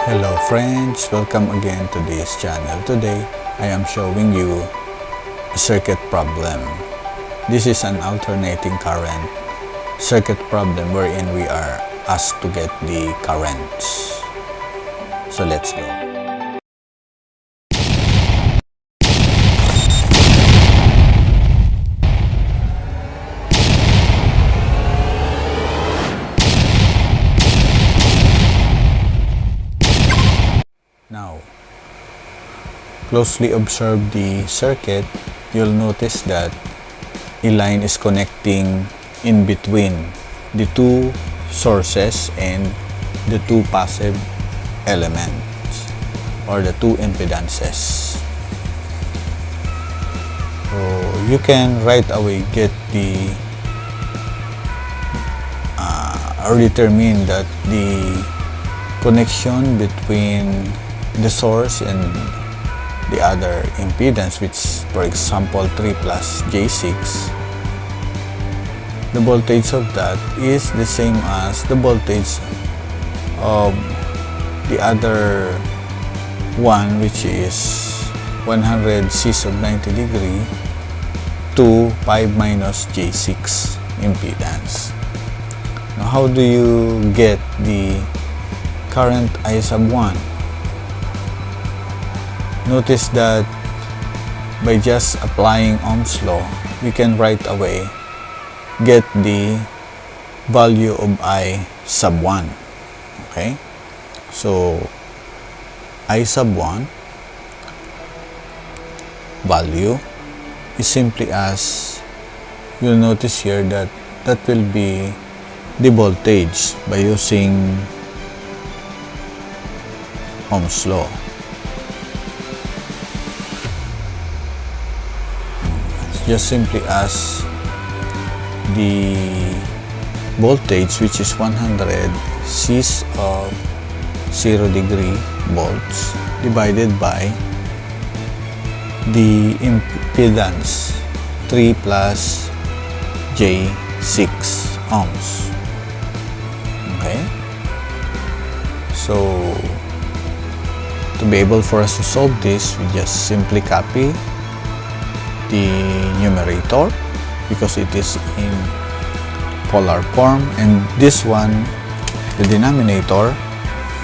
Hello friends, welcome again to this channel. Today, I am showing you a circuit problem. This is an alternating current circuit problem wherein we are asked to get the currents. So let's go. Now, closely observe the circuit, you'll notice that a line is connecting in between the two sources and the two passive elements or the two impedances. So you can right away get the or determine that the connection between the source and the other impedance, which for example 3 plus J6, the voltage of that is the same as the voltage of the other one, which is 100 cs of 90 degree to 5 minus J6 impedance. Now how do you get the current I sub 1? Notice that by just applying Ohm's law, we can right away get the value of I sub 1. Okay? So, I sub 1 value is simply as, you'll notice here that that will be the voltage by using Ohm's law. Just simply as the voltage, which is 100 cs of 0 degree volts, divided by the impedance 3 plus J6 ohms. Okay? So, to be able for us to solve this, we just simply copy the numerator because it is in polar form, and this one, the denominator,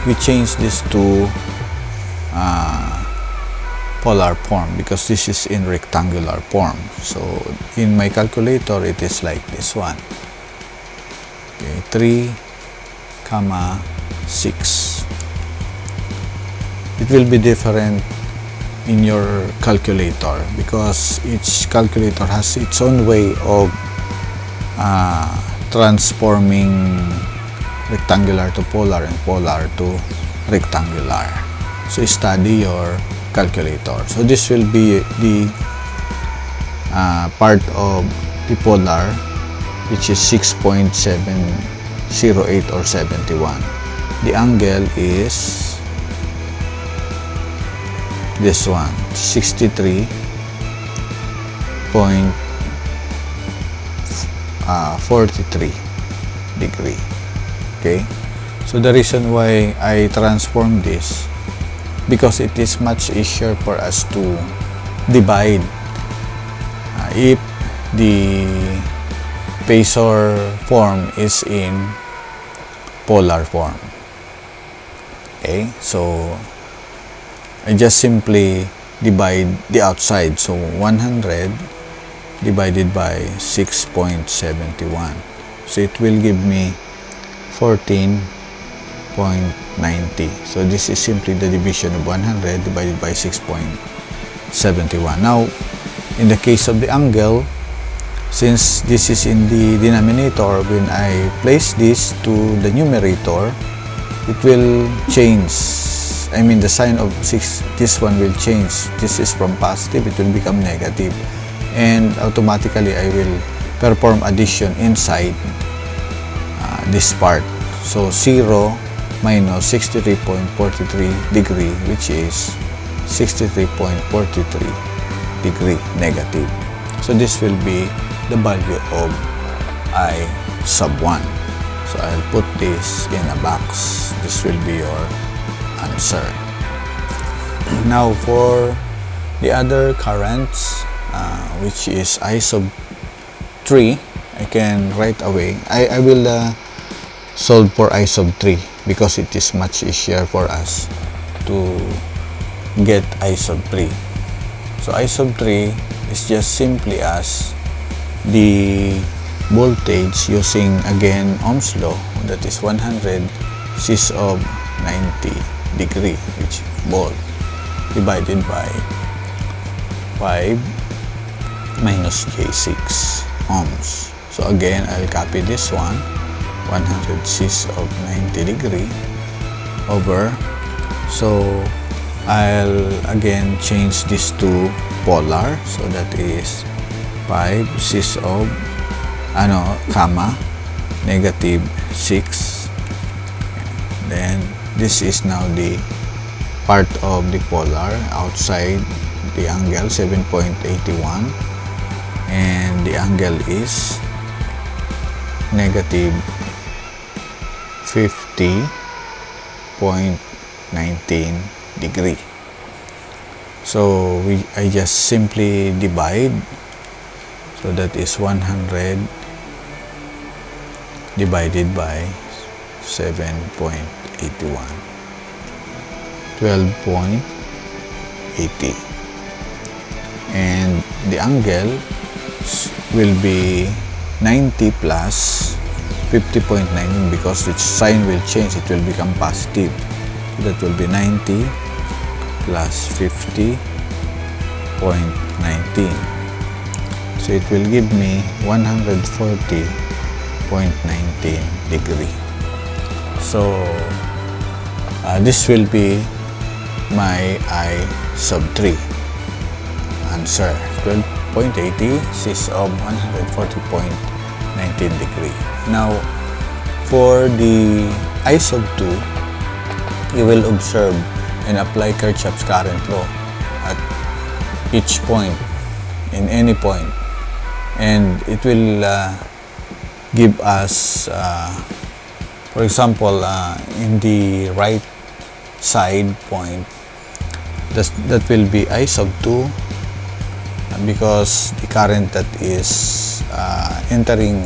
we change this to polar form because this is in rectangular form. So in my calculator it is like this one. Okay, 3, 6. It will be different in your calculator because each calculator has its own way of transforming rectangular to polar and polar to rectangular. So study your calculator. So this will be the part of the polar, which is 6.708 or 71. The angle is this one, 63.43 degree. Okay, so the reason why I transform this, because it is much easier for us to divide if the phasor form is in polar form. Okay, so I just simply divide the outside. So 100 divided by 6.71. So it will give me 14.90. So this is simply the division of 100 divided by 6.71. Now, in the case of the angle, since this is in the denominator, when I place this to the numerator, it will change. I mean, the sign of 6, this one will change. This is from positive, it will become negative. And automatically, I will perform addition inside this part. So, 0 minus 63.43 degree, which is 63.43 degree negative. So, this will be the value of I sub 1. So I'll put this in a box. This will be your answer. Now for the other currents, which is I sub 3, I can right away, I will solve for I sub 3 because it is much easier for us to get I sub 3. So I sub 3 is just simply as the voltage using again Ohm's law, that is 100 cis of 90 degree, which volt, divided by 5 minus J6 ohms. So again, I'll copy this one, 100 cis of 90 degree over, so I'll again change this to polar, so that is 5 cis of comma negative 6. Then this is now the part of the polar outside the angle 7.81, and the angle is negative 50.19 degree. So I just simply divide, so that is 100 divided by 7.81, 12.80, and the angle will be 90 plus 50.19, because its sign will change, it will become positive. So that will be 90 plus 50.19. So it will give me 140.19 degree. So this will be my I sub 3 answer, 12.80 cis of 140.19 degree. Now for the I sub 2, you will observe and apply Kirchhoff's current law at each point, in any point, and it will give us, for example, in the right side point, that will be I sub 2, because the current that is entering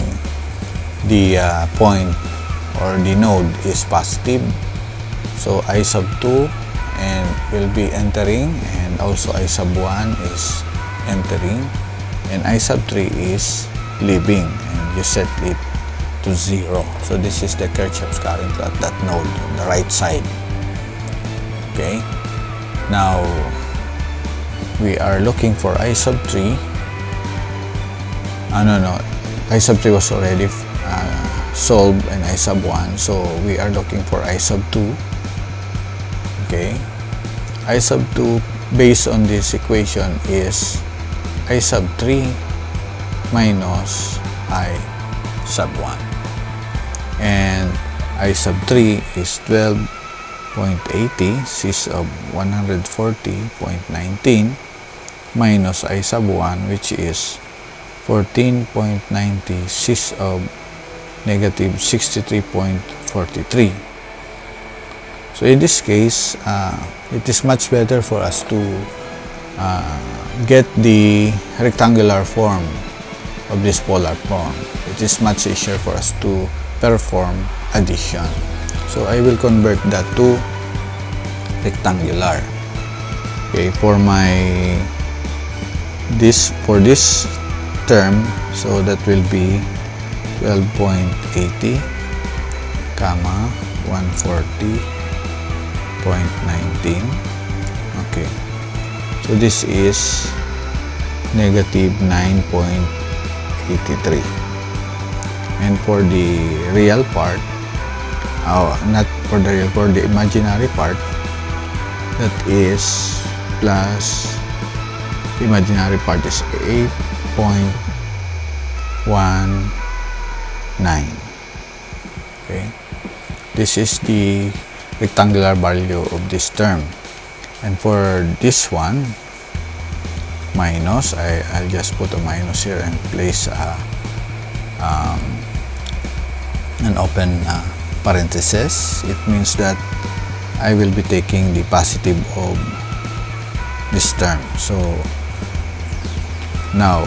the point or the node is positive. So I sub 2 and will be entering, and also I sub 1 is entering, and I sub 3 is leaving, and you set it to 0. So this is the Kirchhoff's current at that node on the right side. Okay, now we are looking for I sub 3. No, I sub 3 was already solved, and I sub 1, so we are looking for I sub 2. Okay, I sub 2 based on this equation is I sub 3 minus I sub 1, and I sub 3 is 12.80 cis of 140.19 minus I sub 1, which is 14.90 cis of negative 63.43. So in this case, it is much better for us to get the rectangular form of this polar form. It is much easier for us to perform addition. So I will convert that to rectangular. Okay, for this term, so that will be 12.80 comma 140.19. Okay, so this is negative 9.83, and for the real part, not for the real, for the imaginary part, that is plus, the imaginary part is 8.19. Okay, this is the rectangular value of this term, and for this one, minus, I'll just put a minus here and place an open parenthesis. It means that I will be taking the positive of this term. So now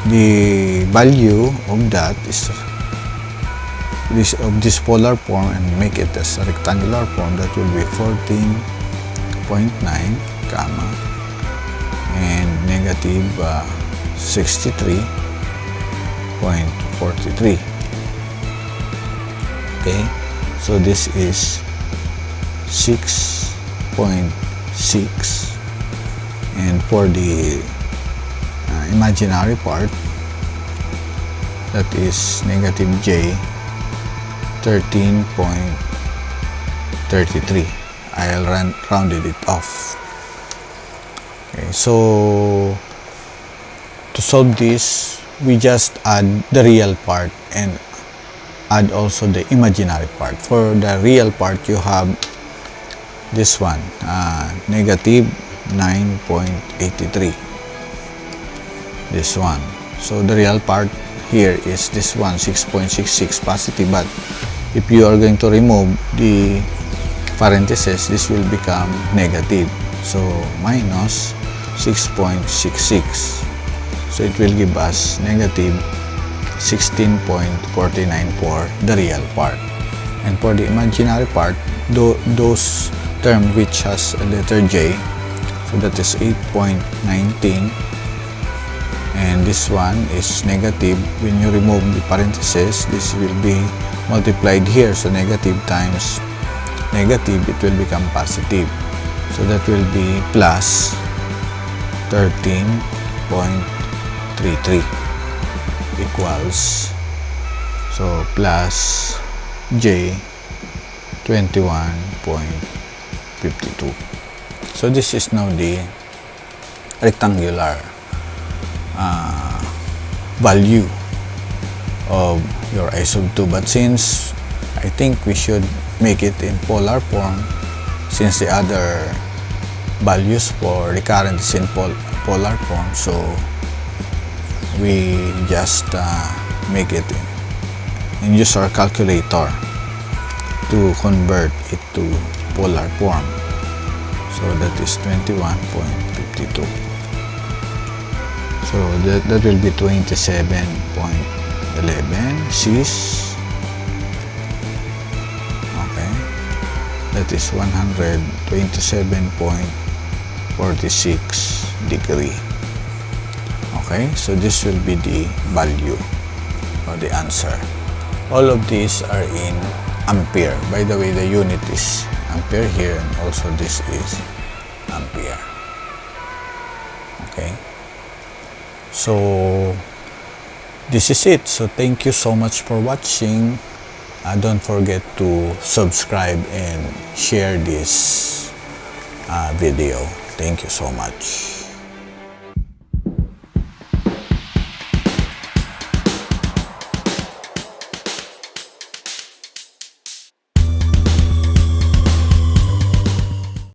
the value of that is this polar form, and make it as a rectangular form. That will be 14.9 comma and negative 63.43. Okay, so this is 6.6, and for the imaginary part, that is negative j 13.33. I'll rounded it off. Okay, so to solve this, we just add the real part and add also the imaginary part. For the real part, you have this one, negative 9.83. This one. So the real part here is this one, 6.66 positive, but if you are going to remove the parentheses, this will become negative. So minus 6.66. So it will give us negative 16.49 for the real part. And for the imaginary part, those term which has a letter J, so that is 8.19, and this one is negative. When you remove the parentheses, this will be multiplied here, so negative times negative, it will become positive. So that will be plus 13.33 equals, so plus J 21.52. So this is now the rectangular value of your I sub 2, but since I think we should make it in polar form, since the other values for the current is in polar form, so we just make it and use our calculator to convert it to polar form. So that is 21.52. So that will be 27.11 cis. Okay, that is 127.46 degree. Okay, so this will be the value or the answer. All of these are in ampere. By the way, the unit is ampere here, and also this is ampere. Okay, so this is it. So thank you so much for watching. Don't forget to subscribe and share this video. Thank you so much.